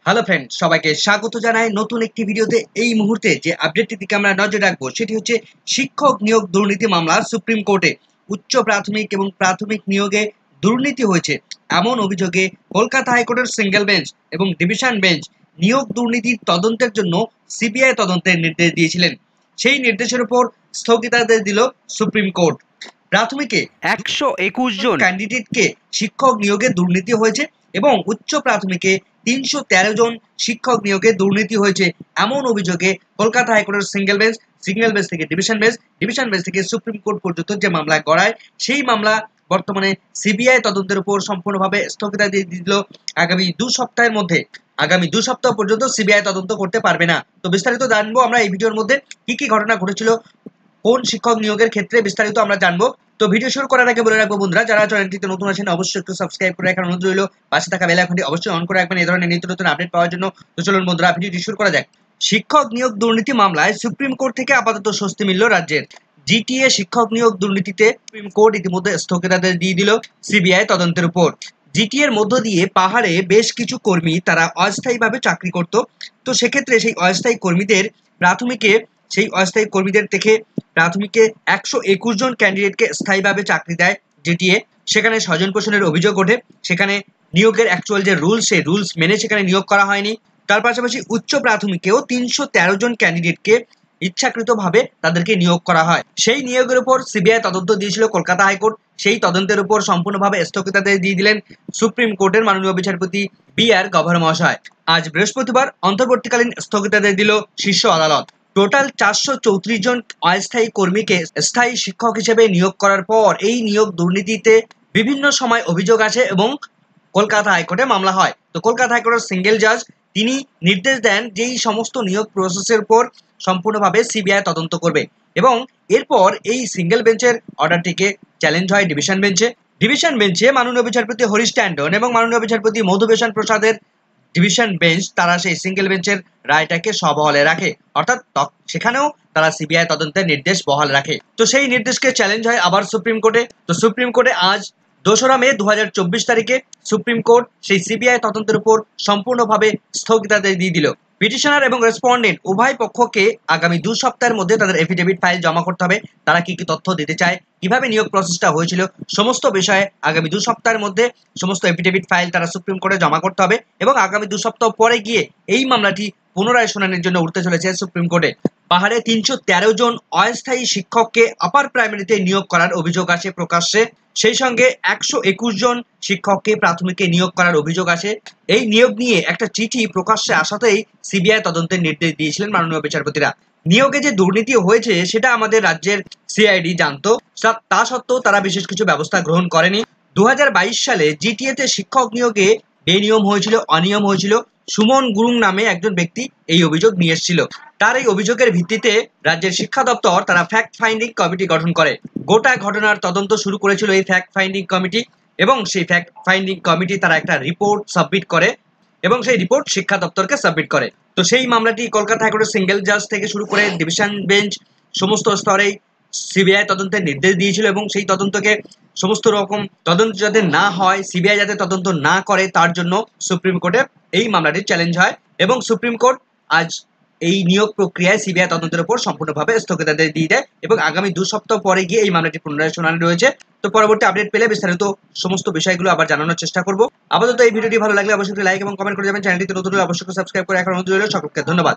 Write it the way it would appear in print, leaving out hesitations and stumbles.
Hello friend, সবাইকে স্বাগত জানাই নতুন একটি ভিডিওতে। এই মুহূর্তে যে আপডেটটির দিকে আমরা নজর রাখবো সেটি হচ্ছে শিক্ষক নিয়োগ দুর্নীতি মামলা সুপ্রিম কোর্টে। উচ্চ প্রাথমিক এবং প্রাথমিক নিয়োগে দুর্নীতি হয়েছে এমন অভিযোগে কলকাতা হাইকোর্টের সিঙ্গেল বেঞ্চ এবং ডিভিশন বেঞ্চ নিয়োগ দুর্নীতির তদন্তের জন্য সিবিআই তদন্তের নির্দেশ দিয়েছিলেন। সেই নির্দেশের উপর স্থগিতাদেশ দিল সুপ্রিম কোর্ট। প্রাথমিকে 121 জন ক্যান্ডিডেটকে শিক্ষক নিয়োগে দুর্নীতি হয়েছে এবং উচ্চ প্রাথমিকে 313 জন শিক্ষক নিয়োগে দুর্নীতি হয়েছে এমন অভিযোগে কলকাতা হাইকোর্টের সিঙ্গেল বেঞ্চ থেকে ডিভিশন বেঞ্চ থেকে সুপ্রিম কোর্ট পর্যন্ত যে মামলা গড়ায়, সেই মামলা বর্তমানে সিবিআই তদন্তের উপর সম্পূর্ণভাবে স্থগিতাদেশ দিল। আগামী দু সপ্তাহ পর্যন্ত সিবিআই তদন্ত করতে পারবে না। তো বিস্তারিত জানবো আমরা এই ভিডিওর মধ্যে, কি কি ঘটনা ঘটেছিল কোন শিক্ষক নিয়োগের ক্ষেত্রে, বিস্তারিত আমরা জানবো। তো ভিডিও শুরু করার আগে বলে রাখবো বন্ধুরা, যারা চ্যানেলটিতে নতুন আছেন অবশ্যই একটু সাবস্ক্রাইব করে রাখার অনুরোধ রইল। পাশে থাকা বেল আইকনটি অবশ্যই অন করে রাখবেন এই ধরনের নিত্য নতুন আপডেট পাওয়ার জন্য। তো চলুন বন্ধুরা, ভিডিওটি শুরু করা যাক। শিক্ষক নিয়োগ দুর্নীতি মামলায় সুপ্রিম কোর্ট থেকে আপাতত স্বস্তি মিলল রাজ্যের। জিটিএ শিক্ষক নিয়োগ দুর্নীতিতে সুপ্রিম কোর্ট ইতিমধ্যে স্থগিতাদেশ দিয়ে দিল সিবিআই তদন্তের উপর। জিটিএর মধ্য দিয়ে পাহাড়ে বেশ কিছু কর্মী তারা অস্থায়ীভাবে চাকরি করত। তো সেক্ষেত্রে সেই অস্থায়ী কর্মীদের থেকে প্রাথমিকে 121 জন ক্যান্ডিডেটকে স্থায়ীভাবে চাকরি দেয় জিটিএ। সেখানে স্বজন পোষণের অভিযোগ ওঠে, সেখানে নিয়োগের অ্যাকচুয়াল যে রুলস, সেই রুলস মেনে সেখানে নিয়োগ করা হয়নি। তার পাশাপাশি উচ্চ প্রাথমিকেও 313 জন ক্যান্ডিডেটকে ইচ্ছাকৃতভাবে তাদেরকে নিয়োগ করা হয়। সেই নিয়োগের উপর সিবিআই তদন্ত দিয়েছিল কলকাতা হাইকোর্ট। সেই তদন্তের উপর সম্পূর্ণভাবে স্থগিতাদেশ দিয়ে দিলেন সুপ্রিম কোর্টের মাননীয় বিচারপতি বি.আর. গভর্নর মহাশয়। আজ বৃহস্পতিবার অন্তর্বর্তীকালীন স্থগিতাদেশ দিল শীর্ষ আদালত। টোটাল 434 জন অস্থায়ী কর্মীকে স্থায়ী শিক্ষক হিসেবে নিয়োগ করার পর এই নিয়োগ দুর্নীতিতে বিভিন্ন সময় অভিযোগ আছে এবং কলকাতা হাইকোর্টে মামলা হয়। তো কলকাতা হাইকোর্টের সিঙ্গেল জাজ তিনি নির্দেশ দেন যে এই সমস্ত নিয়োগ প্রসেসের উপর সম্পূর্ণভাবে সিবিআই তদন্ত করবে এবং এরপর এই সিঙ্গেল বেঞ্চের অর্ডারটিকে চ্যালেঞ্জ হয় ডিভিশন বেঞ্চে মাননীয় বিচারপতি হরিশ ট্যান্ডন এবং মাননীয় বিচারপতি মধুভূষণ প্রসাদের ডিভিশন বেঞ্চ তারা সেই সিঙ্গেল বেঞ্চের রায়টাকে সবহালে রাখে, অর্থাৎ সেখানেও তারা সিবিআই তদন্তের নির্দেশ বহাল রাখে। তো সেই নির্দেশকে চ্যালেঞ্জ হয় আবার সুপ্রিম কোর্টে। তো সুপ্রিম কোর্টে আজ 2রা মে 2024 তারিখে সুপ্রিম কোর্ট সেই সিবিআই তদন্তের উপর সম্পূর্ণভাবে স্থগিতাদেশ দিয়ে দিল। পিটিশনার এবং রেসপন্ডেন্ট উভয় পক্ষকে আগামী 2 সপ্তাহের মধ্যে তাদের এফিডেভিট ফাইল জমা করতে হবে। তারা কি কি তথ্য দিতে চায়, কিভাবে নিয়োগ প্রসেসটা হয়েছিল, সমস্ত বিষয়ে আগামী 2 সপ্তাহের মধ্যে সমস্ত এফিডেভিট ফাইল তারা সুপ্রিম কোর্টে জমা করতে হবে এবং আগামী 2 সপ্তাহ পরে গিয়ে এই মামলাটি পুনরায় শুনানির জন্য উঠতে চলেছে সুপ্রিম কোর্টে। পাহাড়ে 313 জন অস্থায়ী শিক্ষককে আপার প্রাইমারিতে নিয়োগ করার অভিযোগ আসে প্রকাশ্যে। সেই সঙ্গে 121 জন শিক্ষককে প্রাথমিকে নিয়োগ করার অভিযোগ আসে। এই নিয়োগ নিয়ে একটা চিঠি প্রকাশ্যে আসাতেই সিবিআই তদন্তের নির্দেশ দিয়েছিলেন মাননীয় বিচারপতিরা। নিয়োগে যে দুর্নীতি হয়েছে সেটা আমাদের রাজ্যের সিআইডি জানতো, তা সত্ত্বেও তারা বিশেষ কিছু ব্যবস্থা গ্রহণ করেনি। 2022 সালে জিটিএতে শিক্ষক নিয়োগে অনিয়ম হয়েছিল। সুমন গুরুং নামে একজন ব্যক্তি এই অভিযোগ নিয়ে এসেছিল। তার এই অভিযোগের ভিত্তিতে রাজ্যের শিক্ষা দপ্তর তারা ফ্যাক্ট ফাইন্ডিং কমিটি গঠন করে। গোটা ঘটনার তদন্ত শুরু করেছিল এই ফ্যাক্ট ফাইন্ডিং কমিটি এবং সেই ফ্যাক্ট ফাইন্ডিং কমিটি তারা একটা রিপোর্ট সাবমিট করে এবং সেই রিপোর্ট শিক্ষা দপ্তরকে সাবমিট করে। তো সেই মামলাটি কলকাতা হাইকোর্টের সিঙ্গেল জাজ থেকে শুরু করে ডিভিশন বেঞ্চ সমস্ত স্তরেই সিবিআই তদন্তের নির্দেশ দিয়েছিল এবং সেই তদন্তকে সমস্ত রকম তদন্ত যাতে না হয়, সিবিআই যাতে তদন্ত না করে, তার জন্য সুপ্রিম কোর্টে এই মামলাটি চ্যালেঞ্জ হয় এবং সুপ্রিম কোর্ট আজ এই নিয়োগ প্রক্রিয়ায় সিবিআই তদন্তের উপর সম্পূর্ণভাবে স্থগিতাদেশ দিয়ে দেয় এবং আগামী 2 সপ্তাহ পরে গিয়ে এই মামলাটি পুনরায় শুনানি রয়েছে। তো পরবর্তী আপডেট পেলে বিস্তারিত সমস্ত বিষয়গুলো আবার জানানোর চেষ্টা করব। আপাতত এই ভিডিওটি ভালো লাগলে অবশ্যই লাইক এবং কমেন্ট করে যাবেন। চ্যানেলটিতে নতুন হলে অবশ্যই সাবস্ক্রাইব করে রাখার অনুরোধ রইল। সকলকে ধন্যবাদ।